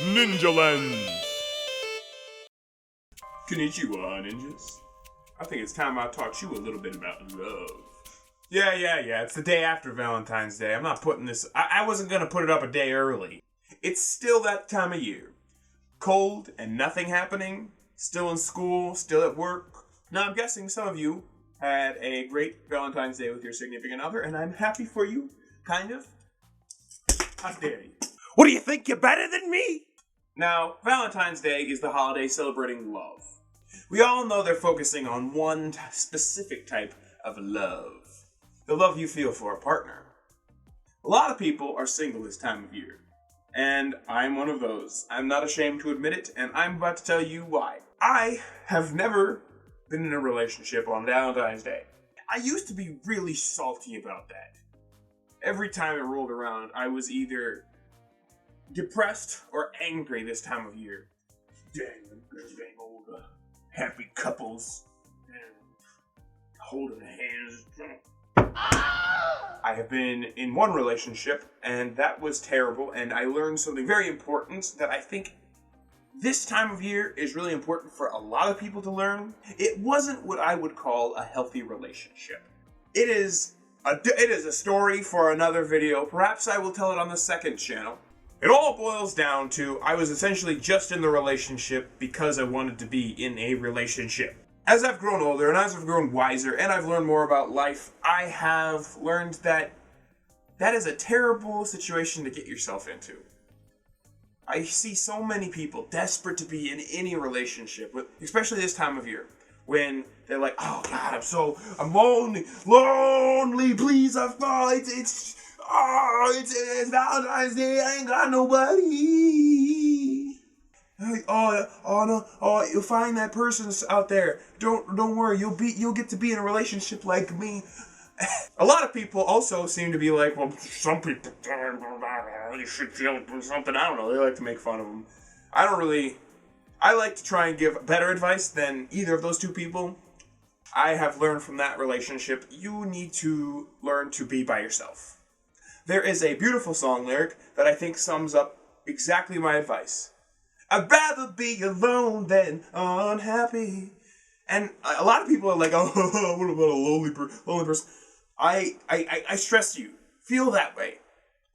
Ninja Lens. Konnichiwa, ninjas. I think it's time I taught you a little bit about love. Yeah. It's the day after Valentine's Day. I'm not putting this... I wasn't going to put it up a day early. It's still that time of year. Cold and nothing happening. Still in school, still at work. Now, I'm guessing some of you had a great Valentine's Day with your significant other, and I'm happy for you. Kind of. How dare you? What do you think? You're better than me? Now, Valentine's Day is the holiday celebrating love. We all know they're focusing on one specific type of love. The love you feel for a partner. A lot of people are single this time of year. And I'm one of those. I'm not ashamed to admit it, and I'm about to tell you why. I have never been in a relationship on Valentine's Day. I used to be really salty about that. Every time it rolled around, I was either depressed or angry this time of year. Dang old happy couples and holding hands. I have been in one relationship, and that was terrible, and I learned something very important that I think this time of year is really important for a lot of people to learn. It wasn't what I would call a healthy relationship. It is a story for another video. Perhaps I will tell it on the second channel. It all boils down to I was essentially just in the relationship because I wanted to be in a relationship. As I've grown older and as I've grown wiser and I've learned more about life, I have learned that that is a terrible situation to get yourself into. I see so many people desperate to be in any relationship, especially this time of year, when they're like, oh God, I'm lonely, please, it's Valentine's Day, I ain't got nobody. You'll find that person out there. Don't worry, you'll get to be in a relationship like me. A lot of people also seem to be like, well, some people, you should feel something. I don't know. They like to make fun of them. I like to try and give better advice than either of those two people. I have learned from that relationship, you need to learn to be by yourself. There is a beautiful song lyric that I think sums up exactly my advice. I'd rather be alone than unhappy. And a lot of people are like, oh, what about a lonely person? I stress you, feel that way.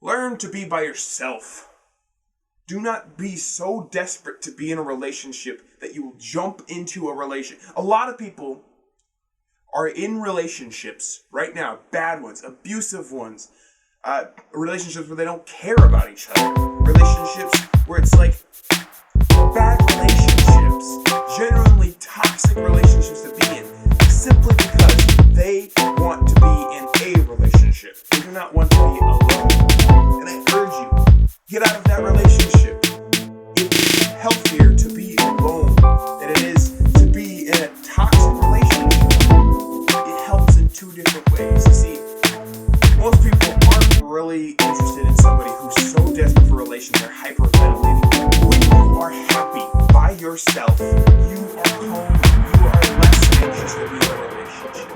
Learn to be by yourself. Do not be so desperate to be in a relationship that you will jump into a relationship. A lot of people are in relationships right now, bad ones, abusive ones, relationships where they don't care about each other, relationships where it's like bad relationships, genuinely toxic relationships to be in, simply because they want to be in a relationship. They do not want to be alone. And I urge you, get out of that relationship. It's healthier to be alone than it is to be in a toxic relationship. It helps in two different ways. You see, most people aren't really interested in somebody who's so desperate for a relation they're hyperventilating. When you are happy by yourself, you are calm. You are less anxious to be in a relationship.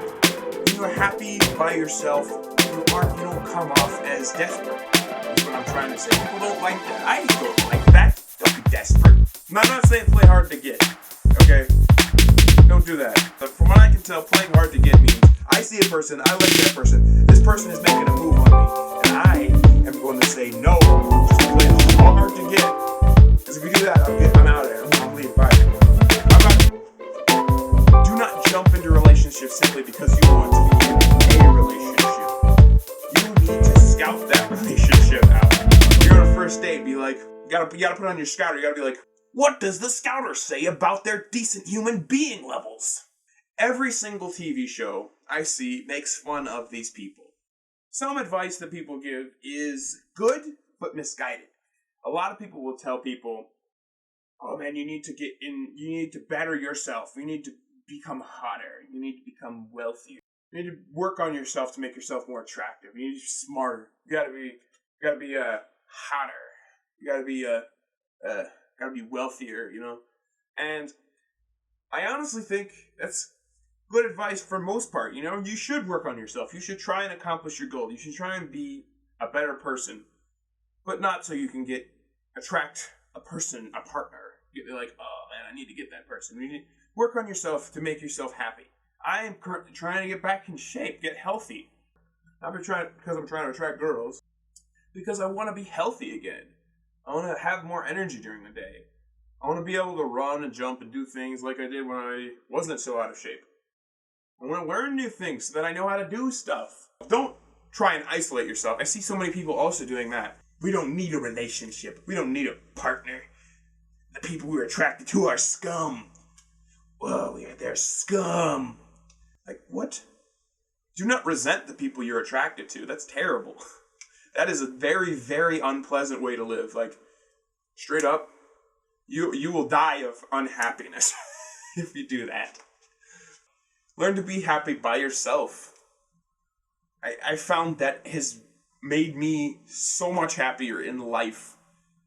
When you are happy by yourself, you don't come off as desperate. That's what I'm trying to say. People don't like that. I don't like that. Don't be desperate. I'm not saying play hard to get. Okay? Don't do that. But from what I can tell, playing hard to get means I see a person, I like that person. This person is making a move on me, and I am going to say no. Just play hard to get. Because if you do that, I'm out of there. I'm leaving. Bye. Do not jump into relationships simply because you want to be in a relationship. You need to scout that relationship out. You're on a first date, be like, you gotta put on your scouter. You gotta be like, what does the scouter say about their decent human being levels? Every single TV show I see makes fun of these people. Some advice that people give is good, but misguided. A lot of people will tell people, oh man, you need to better yourself. You need to become hotter. You need to become wealthier. You need to work on yourself to make yourself more attractive. You need to be smarter. You gotta be hotter. You gotta be wealthier, you know? And I honestly think that's good advice for most part, you know? You should work on yourself. You should try and accomplish your goal. You should try and be a better person. But not so you can attract a person, a partner. You're like, oh man, I need to get that person. You need to work on yourself to make yourself happy. I am currently trying to get back in shape, get healthy. Not because I'm trying to attract girls, because I want to be healthy again. I want to have more energy during the day. I want to be able to run and jump and do things like I did when I wasn't so out of shape. I want to learn new things so that I know how to do stuff. Don't try and isolate yourself. I see so many people also doing that. We don't need a relationship. We don't need a partner. The people we're attracted to are scum. Whoa, they're scum. Like, what? Do not resent the people you're attracted to. That's terrible. That is a very, very unpleasant way to live. Like, straight up, you will die of unhappiness if you do that. Learn to be happy by yourself. I found that has made me so much happier in life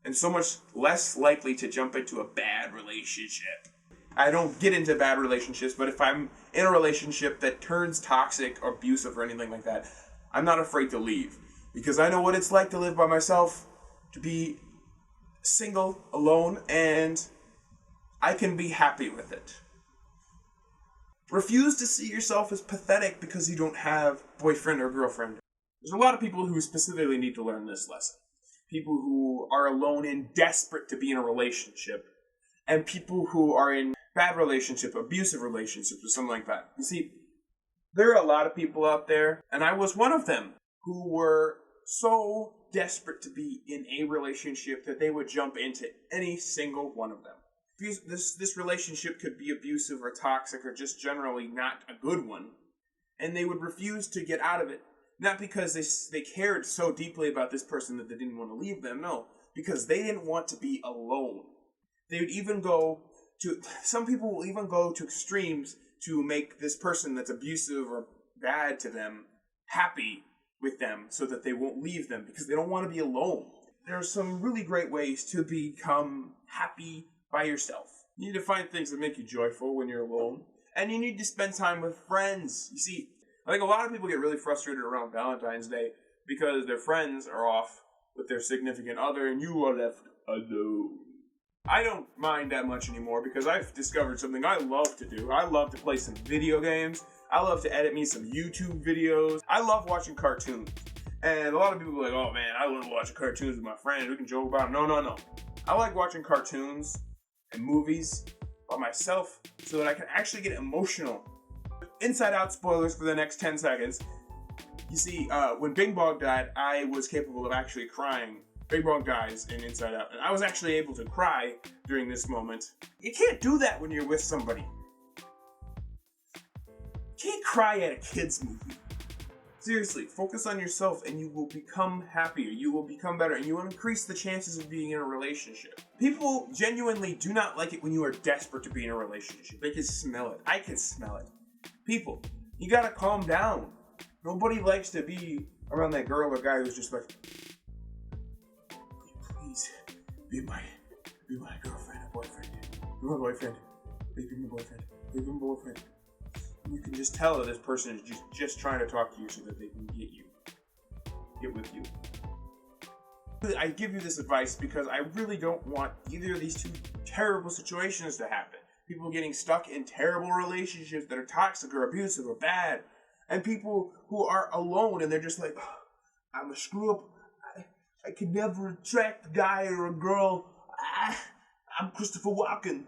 and so much less likely to jump into a bad relationship. I don't get into bad relationships, but if I'm in a relationship that turns toxic or abusive or anything like that, I'm not afraid to leave. Because I know what it's like to live by myself, to be single, alone, and I can be happy with it. Refuse to see yourself as pathetic because you don't have boyfriend or girlfriend. There's a lot of people who specifically need to learn this lesson. People who are alone and desperate to be in a relationship, and people who are in bad relationship, abusive relationships, or something like that. You see, there are a lot of people out there, and I was one of them, who were so desperate to be in a relationship that they would jump into any single one of them. This relationship could be abusive or toxic or just generally not a good one, and they would refuse to get out of it. Not because they cared so deeply about this person that they didn't want to leave them, no, because they didn't want to be alone. They would even some people will even go to extremes to make this person that's abusive or bad to them happy with them so that they won't leave them because they don't want to be alone. There are some really great ways to become happy by yourself. You need to find things that make you joyful when you're alone, and you need to spend time with friends. You see, I think a lot of people get really frustrated around Valentine's Day because their friends are off with their significant other and you are left alone. I don't mind that much anymore because I've discovered something I love to do. I love to play some video games. I love to edit me some YouTube videos. I love watching cartoons. And a lot of people are like, oh man, I love watching cartoons with my friends. We can joke about it. No. I like watching cartoons and movies by myself so that I can actually get emotional. Inside Out spoilers for the next 10 seconds. You see, when Bing Bong died, I was capable of actually crying. Bing Bong dies in Inside Out, and I was actually able to cry during this moment. You can't do that when you're with somebody. You can't cry at a kid's movie. Seriously, focus on yourself and you will become happier, you will become better, and you will increase the chances of being in a relationship. People genuinely do not like it when you are desperate to be in a relationship. They can smell it. I can smell it. People, you gotta calm down. Nobody likes to be around that girl or guy who's just like, please be my girlfriend or boyfriend. Be my boyfriend. Please be my boyfriend. Please be my boyfriend. You can just tell that this person is just trying to talk to you so that they can get with you. I give you this advice because I really don't want either of these two terrible situations to happen. People getting stuck in terrible relationships that are toxic or abusive or bad. And people who are alone and they're just like, oh, I'm a screw up. I could never attract a guy or a girl. I'm Christopher Walken.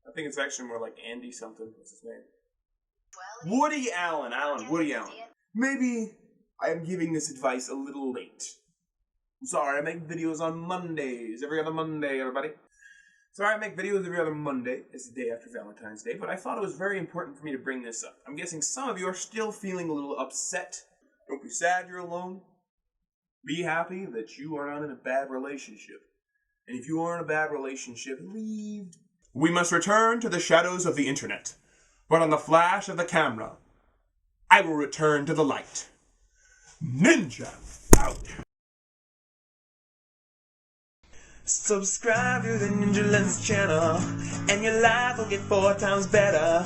I think it's actually more like Andy something. What's his name? Woody Allen. Woody Allen. Maybe I am giving this advice a little late. I'm sorry, I make videos on Mondays. Every other Monday, everybody. Sorry, I make videos every other Monday. It's the day after Valentine's Day, but I thought it was very important for me to bring this up. I'm guessing some of you are still feeling a little upset. Don't be sad you're alone. Be happy that you are not in a bad relationship. And if you are in a bad relationship, leave. We must return to the shadows of the internet. But on the flash of the camera, I will return to the light. Ninja out! Subscribe to the Ninja Lens channel, and your life will get 4 times better.